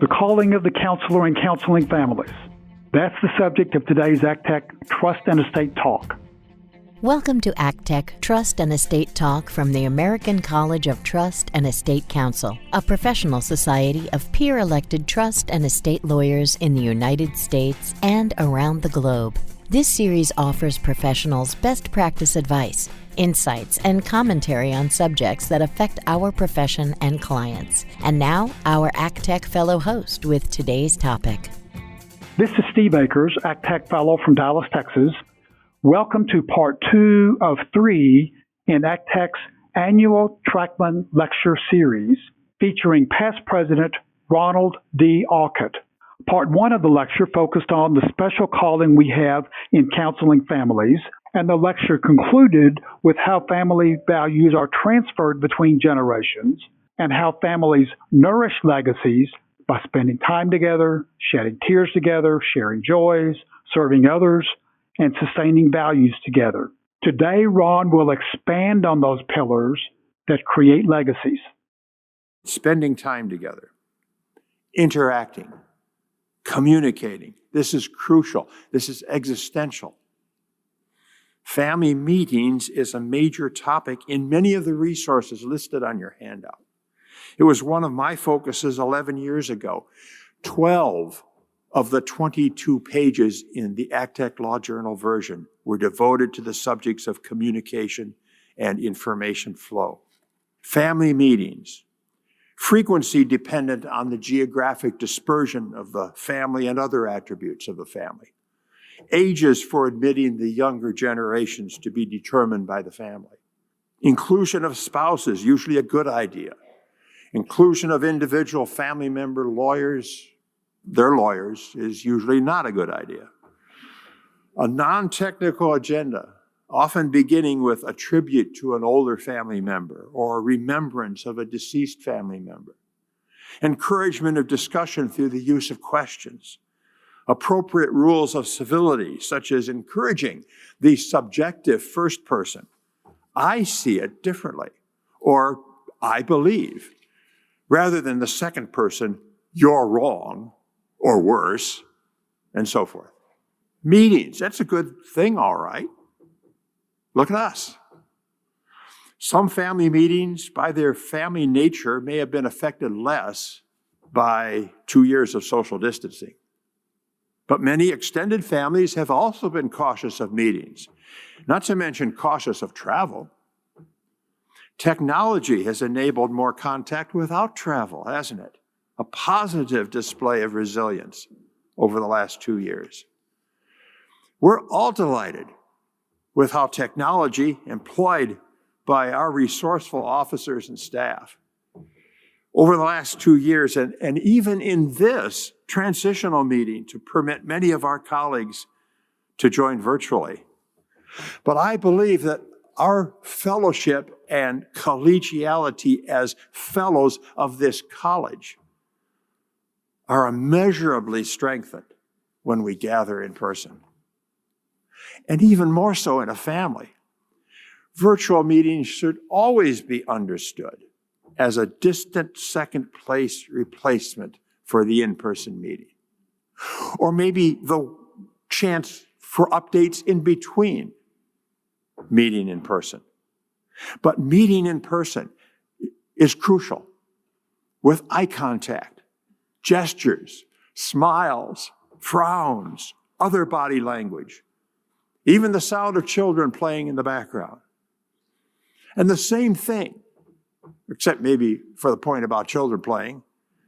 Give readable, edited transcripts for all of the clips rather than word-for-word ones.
The calling of the counselor and counseling families. That's the subject of today's ACTEC Trust and Estate Talk. Welcome to ACTEC Trust and Estate Talk from the American College of Trust and Estate Counsel, a professional society of peer-elected trust and estate lawyers in the United States and around the globe. This series offers professionals best practice advice, insights, and commentary on subjects that affect our profession and clients. And now, our ACTEC Fellow host with today's topic. This is Steve Akers, ACTEC Fellow from Dallas, Texas. Welcome to Part 2 of 3 in ACTEC's annual Trachtman Lecture series featuring past President Ronald D. Aucutt. Part 1 of the lecture focused on the special calling we have in counseling families, and the lecture concluded with how family values are transferred between generations and how families nourish legacies by spending time together, shedding tears together, sharing joys, serving others, and sustaining values together. Today, Ron will expand on those pillars that create legacies. Spending time together, interacting, communicating. This is crucial. This is existential. Family meetings is a major topic in many of the resources listed on your handout. It was one of my focuses 11 years ago. 12 of the 22 pages in the ACTEC Law Journal version were devoted to the subjects of communication and information flow. Family meetings, frequency dependent on the geographic dispersion of the family and other attributes of the family. Ages for admitting the younger generations to be determined by the family. Inclusion of spouses, usually a good idea. Inclusion of individual family member lawyers, their lawyers, is usually not a good idea. A non-technical agenda, often beginning with a tribute to an older family member or a remembrance of a deceased family member. Encouragement of discussion through the use of questions. Appropriate rules of civility, such as encouraging the subjective first person. I see it differently, or I believe, rather than the second person, you're wrong, or worse, and so forth. Meetings, that's a good thing, all right. Look at us. Some family meetings, by their family nature, may have been affected less by 2 years of social distancing. But many extended families have also been cautious of meetings, not to mention cautious of travel. Technology has enabled more contact without travel, hasn't it? A positive display of resilience over the last 2 years. We're all delighted with how technology employed by our resourceful officers and staff over the last 2 years, and even in this transitional meeting to permit many of our colleagues to join virtually. But I believe that our fellowship and collegiality as fellows of this college are immeasurably strengthened when we gather in person. And even more so in a family. Virtual meetings should always be understood as a distant second place replacement for the in-person meeting. Or maybe the chance for updates in between meeting in person. But meeting in person is crucial with eye contact, gestures, smiles, frowns, other body language, even the sound of children playing in the background. And the same thing, except maybe for the point about children playing,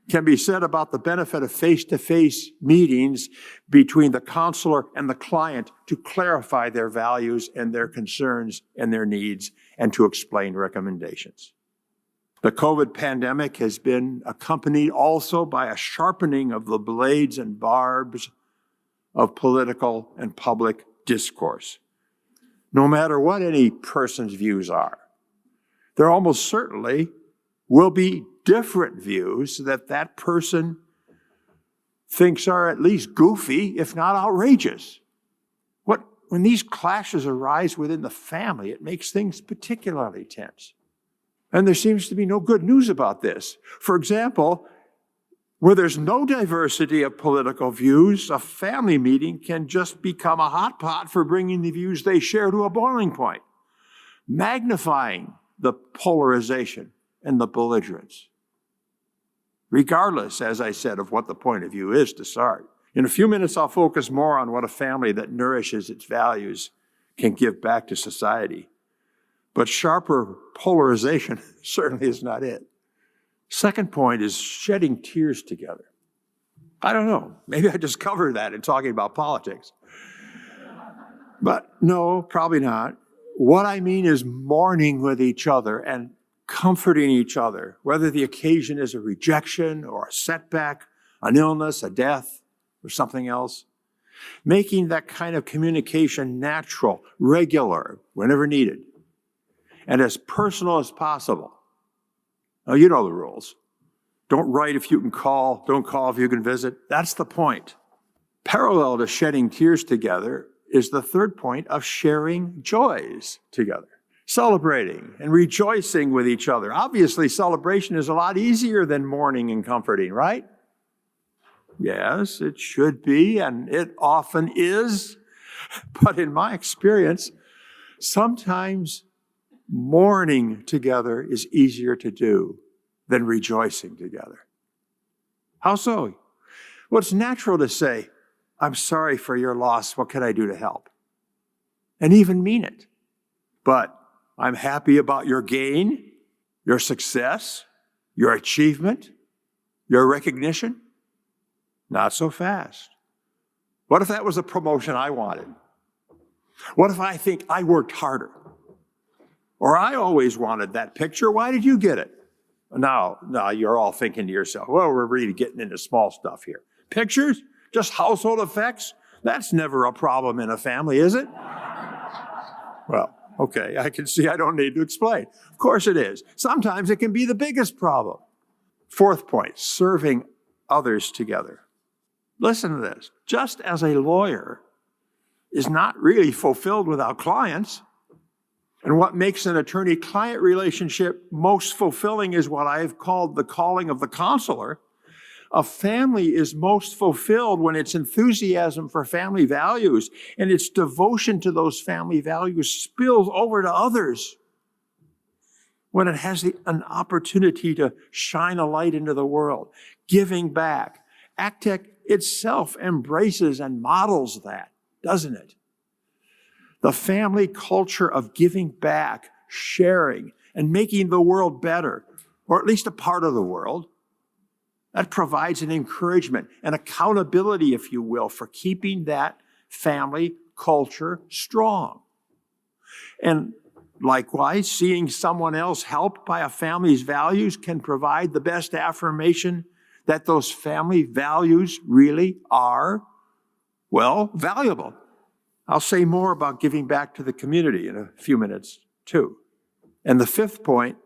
can be said about the benefit of face-to-face meetings between the counselor and the client to clarify their values and their concerns and their needs and to explain recommendations. The COVID pandemic has been accompanied also by a sharpening of the blades and barbs of political and public discourse. No matter what any person's views are, there almost certainly will be different views that person thinks are at least goofy, if not outrageous. When these clashes arise within the family, it makes things particularly tense. And there seems to be no good news about this. For example, Where there's no diversity of political views, a family meeting can just become a hot pot for bringing the views they share to a boiling point, magnifying the polarization and the belligerence, regardless, as I said, of what the point of view is to start. In a few minutes, I'll focus more on what a family that nourishes its values can give back to society. But sharper polarization certainly is not it. Second point is shedding tears together. I don't know, maybe I just covered that in talking about politics. But no, probably not. What I mean is mourning with each other and comforting each other, whether the occasion is a rejection or a setback, an illness, a death, or something else. Making that kind of communication natural, regular, whenever needed, and as personal as possible. Now, you know the rules. Don't write if you can call. Don't call if you can visit. That's the point. Parallel to shedding tears together is the third point of sharing joys together. Celebrating and rejoicing with each other. Obviously, celebration is a lot easier than mourning and comforting, right? Yes, it should be, and it often is. But in my experience, sometimes mourning together is easier to do than rejoicing together. How so? Well, it's natural to say, I'm sorry for your loss. What can I do to help? And even mean it. But I'm happy about your gain, your success, your achievement, your recognition. Not so fast. What if that was a promotion I wanted? What if I think I worked harder? Or I always wanted that picture. Why did you get it? Now you're all thinking to yourself, well, we're really getting into small stuff here. Pictures? Just household effects? That's never a problem in a family, is it? Well, okay, I can see I don't need to explain. Of course it is. Sometimes it can be the biggest problem. Fourth point, serving others together. Listen to this. Just as a lawyer is not really fulfilled without clients, and what makes an attorney-client relationship most fulfilling is what I've called the calling of the counselor. A family is most fulfilled when its enthusiasm for family values and its devotion to those family values spills over to others. When it has an opportunity to shine a light into the world, giving back. ACTEC itself embraces and models that, doesn't it? The family culture of giving back, sharing, and making the world better, or at least a part of the world, that provides an encouragement, an accountability, if you will, for keeping that family culture strong. And likewise, seeing someone else helped by a family's values can provide the best affirmation that those family values really are, well, valuable. I'll say more about giving back to the community in a few minutes, too. And the fifth point,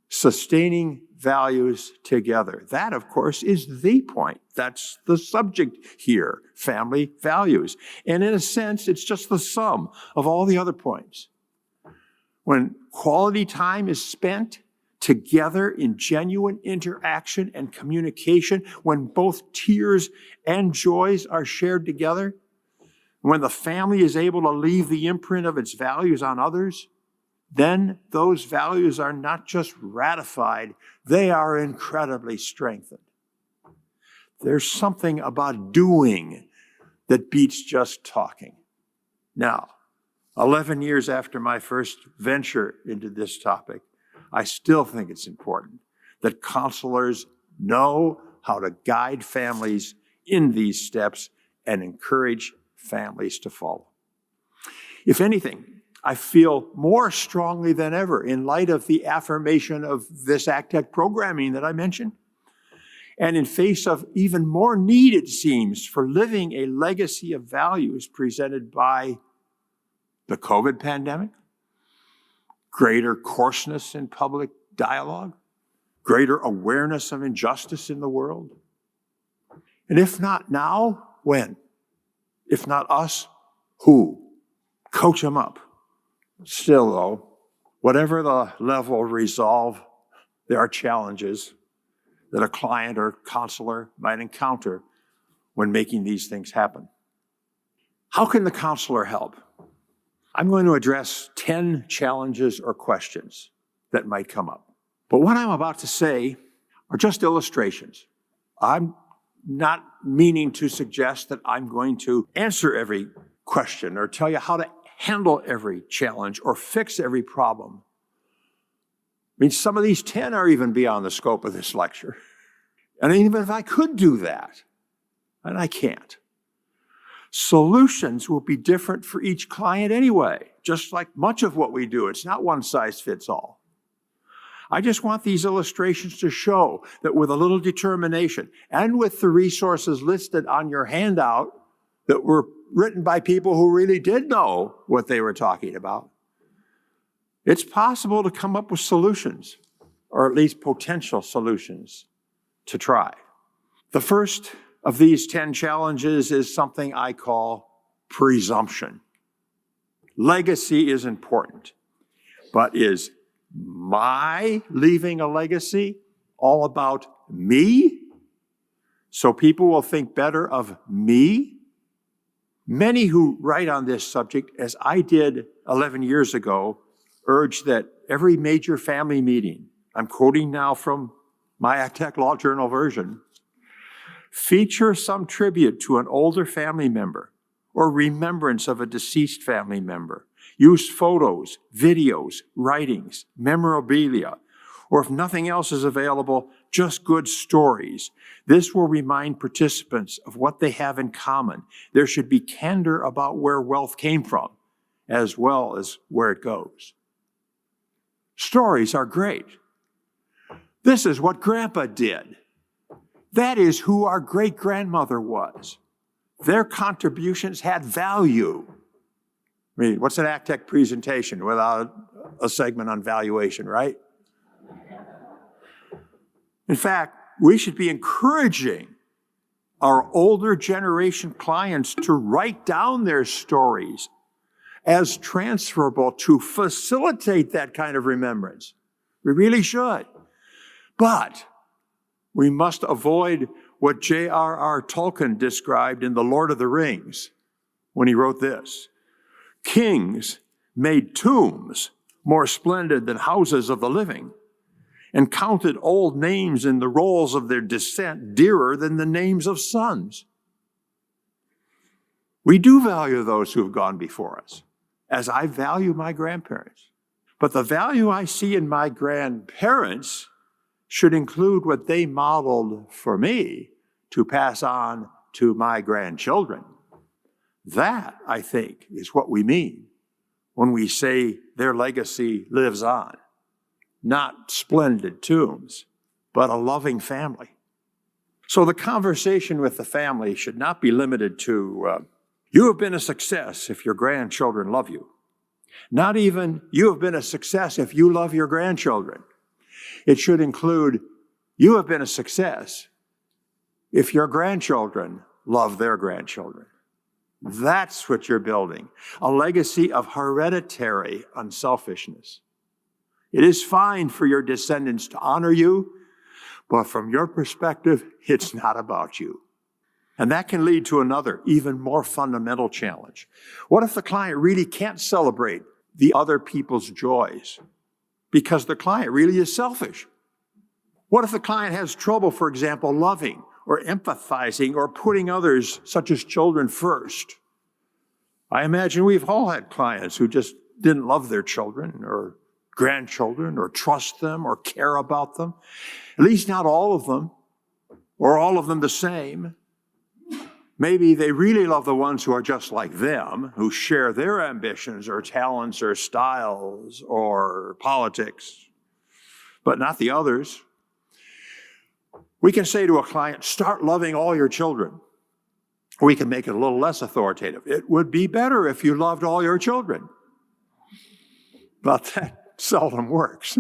sustaining values together. That, of course, is the point. That's the subject here, family values. And in a sense, it's just the sum of all the other points. When quality time is spent together in genuine interaction and communication, when both tears and joys are shared together, when the family is able to leave the imprint of its values on others, then those values are not just ratified, they are incredibly strengthened. There's something about doing that beats just talking. Now, 11 years after my first venture into this topic, I still think it's important that counselors know how to guide families in these steps and encourage families to follow. If anything, I feel more strongly than ever in light of the affirmation of this ACTEC programming that I mentioned, and in face of even more need, it seems, for living a legacy of values presented by the COVID pandemic, greater coarseness in public dialogue, greater awareness of injustice in the world. And if not now, when? If not us, who? Coach them up. Still, though, whatever the level of resolve, there are challenges. that a client or counselor might encounter when making these things happen. How can the counselor help? I'm going to address 10 challenges or questions that might come up. But what I'm about to say are just illustrations. I'm not meaning to suggest that I'm going to answer every question or tell you how to handle every challenge or fix every problem. I mean, some of these 10 are even beyond the scope of this lecture. And even if I could do that, and I can't, solutions will be different for each client anyway, just like much of what we do. It's not one size fits all. I just want these illustrations to show that with a little determination and with the resources listed on your handout that were written by people who really did know what they were talking about, it's possible to come up with solutions, or at least potential solutions to try. The first of these 10 challenges is something I call presumption. Legacy is important, but is my leaving a legacy all about me? So people will think better of me? Many who write on this subject, as I did 11 years ago, urge that every major family meeting, I'm quoting now from my ACTEC Law Journal version, feature some tribute to an older family member or remembrance of a deceased family member. Use photos, videos, writings, memorabilia, or if nothing else is available, just good stories. This will remind participants of what they have in common. There should be candor about where wealth came from, as well as where it goes. Stories are great. This is what Grandpa did. That is who our great-grandmother was. Their contributions had value. I mean, what's an ACTEC presentation without a segment on valuation, right? In fact, we should be encouraging our older generation clients to write down their stories as transferable to facilitate that kind of remembrance. We really should. But we must avoid what J.R.R. Tolkien described in The Lord of the Rings when he wrote this. Kings made tombs more splendid than houses of the living, and counted old names in the rolls of their descent dearer than the names of sons. We do value those who have gone before us, as I value my grandparents. But the value I see in my grandparents should include what they modeled for me to pass on to my grandchildren. That, I think, is what we mean when we say their legacy lives on. Not splendid tombs, but a loving family. So the conversation with the family should not be limited to, you have been a success if your grandchildren love you. Not even, you have been a success if you love your grandchildren. It should include, you have been a success if your grandchildren love their grandchildren. That's what you're building, a legacy of hereditary unselfishness. It is fine for your descendants to honor you, but from your perspective, it's not about you. And that can lead to another, even more fundamental challenge. What if the client really can't celebrate the other people's joys because the client really is selfish? What if the client has trouble, for example, loving or empathizing or putting others, such as children, first? I imagine we've all had clients who just didn't love their children or grandchildren or trust them or care about them. At least not all of them, or all of them the same. Maybe they really love the ones who are just like them, who share their ambitions or talents or styles or politics, but not the others. We can say to a client, start loving all your children. We can make it a little less authoritative. It would be better if you loved all your children. But that seldom works.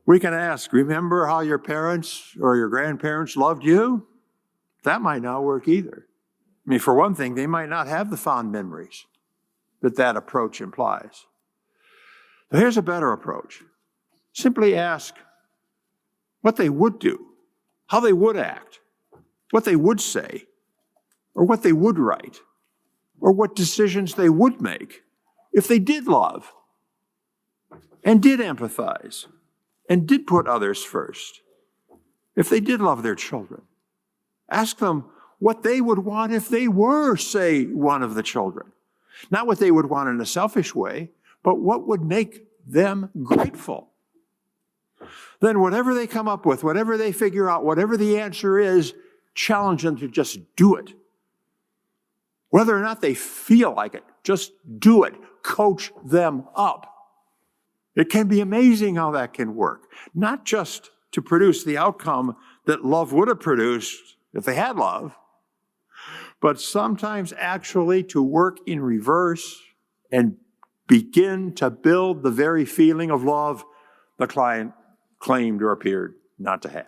We can ask, remember how your parents or your grandparents loved you? That might not work either. I mean, for one thing, they might not have the fond memories that approach implies. But here's a better approach. Simply ask, what they would do, how they would act, what they would say, or what they would write, or what decisions they would make if they did love and did empathize and did put others first, if they did love their children. Ask them what they would want if they were, say, one of the children. Not what they would want in a selfish way, but what would make them grateful. Then whatever they come up with, whatever they figure out, whatever the answer is, challenge them to just do it. Whether or not they feel like it, just do it. Coach them up. It can be amazing how that can work. Not just to produce the outcome that love would have produced if they had love, but sometimes actually to work in reverse and begin to build the very feeling of love the client claimed or appeared not to have.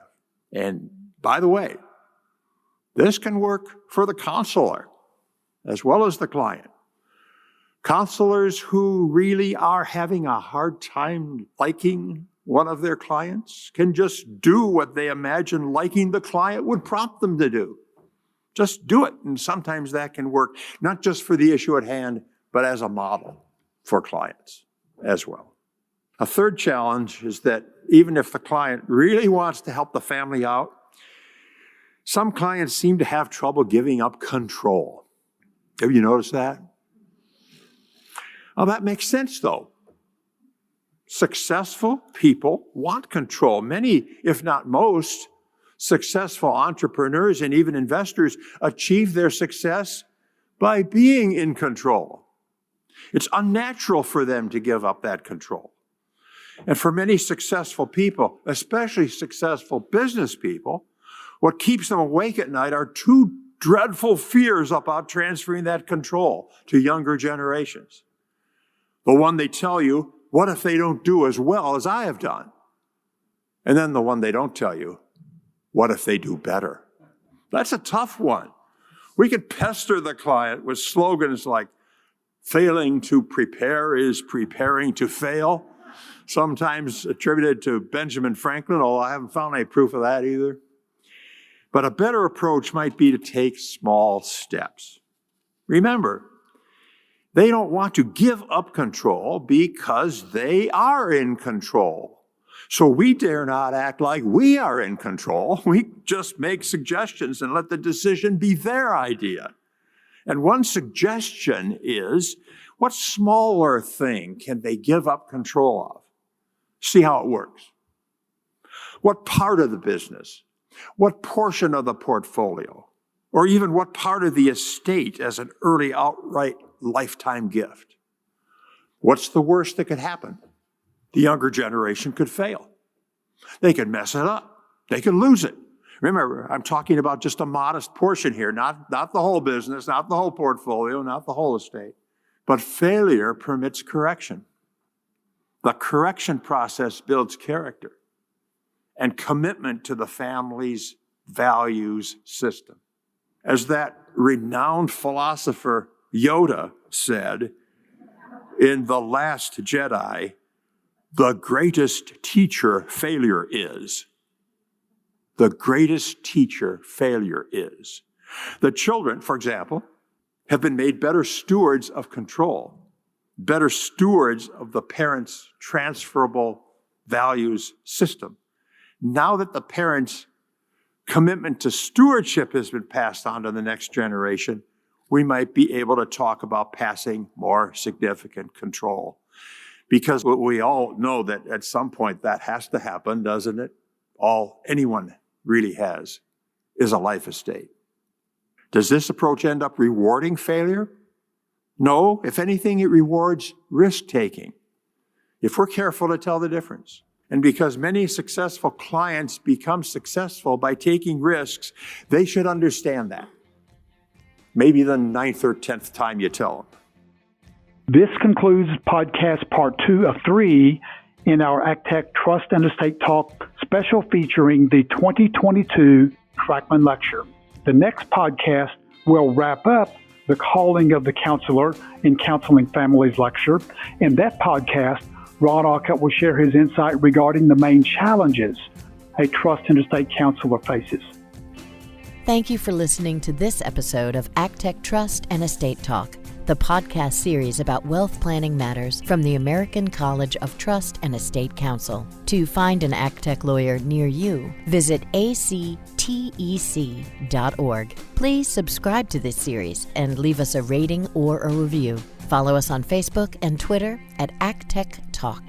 And by the way, this can work for the counselor as well as the client. Counselors who really are having a hard time liking one of their clients can just do what they imagine liking the client would prompt them to do. Just do it. And sometimes that can work, not just for the issue at hand, but as a model for clients as well. A third challenge is that even if the client really wants to help the family out, some clients seem to have trouble giving up control. Have you noticed that? Well, that makes sense, though. Successful people want control. Many, if not most, successful entrepreneurs and even investors achieve their success by being in control. It's unnatural for them to give up that control. And for many successful people, especially successful business people, what keeps them awake at night are two dreadful fears about transferring that control to younger generations. The one they tell you, what if they don't do as well as I have done? And then the one they don't tell you, what if they do better? That's a tough one. We could pester the client with slogans like, failing to prepare is preparing to fail, sometimes attributed to Benjamin Franklin, although I haven't found any proof of that either. But a better approach might be to take small steps. Remember, they don't want to give up control because they are in control. So we dare not act like we are in control. We just make suggestions and let the decision be their idea. And one suggestion is, what smaller thing can they give up control of? See how it works. What part of the business? What portion of the portfolio? Or even what part of the estate as an early outright lifetime gift? What's the worst that could happen? The younger generation could fail. They could mess it up. They could lose it. Remember, I'm talking about just a modest portion here, not the whole business, not the whole portfolio, not the whole estate. But failure permits correction. The correction process builds character and commitment to the family's values system. As that renowned philosopher Yoda said in The Last Jedi, the greatest teacher failure is. The greatest teacher failure is. The children, for example, have been made better stewards of control, better stewards of the parents' transferable values system. Now that the parents' commitment to stewardship has been passed on to the next generation, we might be able to talk about passing more significant control. Because we all know that at some point that has to happen, doesn't it? All anyone really has is a life estate. Does this approach end up rewarding failure? No. If anything, it rewards risk-taking, if we're careful to tell the difference. And because many successful clients become successful by taking risks, they should understand that. Maybe the 9th or 10th time you tell them. This concludes podcast part 2 of 3 in our ACTEC Trust and Estate Talk special featuring the 2022 Trachtman Lecture. The next podcast will wrap up the Calling of the Counselor in Counseling Families lecture. In that podcast, Ron Aucutt will share his insight regarding the main challenges a trust and estate counselor faces. Thank you for listening to this episode of ACTEC Trust and Estate Talk, the podcast series about wealth planning matters from the American College of Trust and Estate Counsel. To find an ACTEC lawyer near you, visit actec.org. Please subscribe to this series and leave us a rating or a review. Follow us on Facebook and Twitter at ACTEC Talk.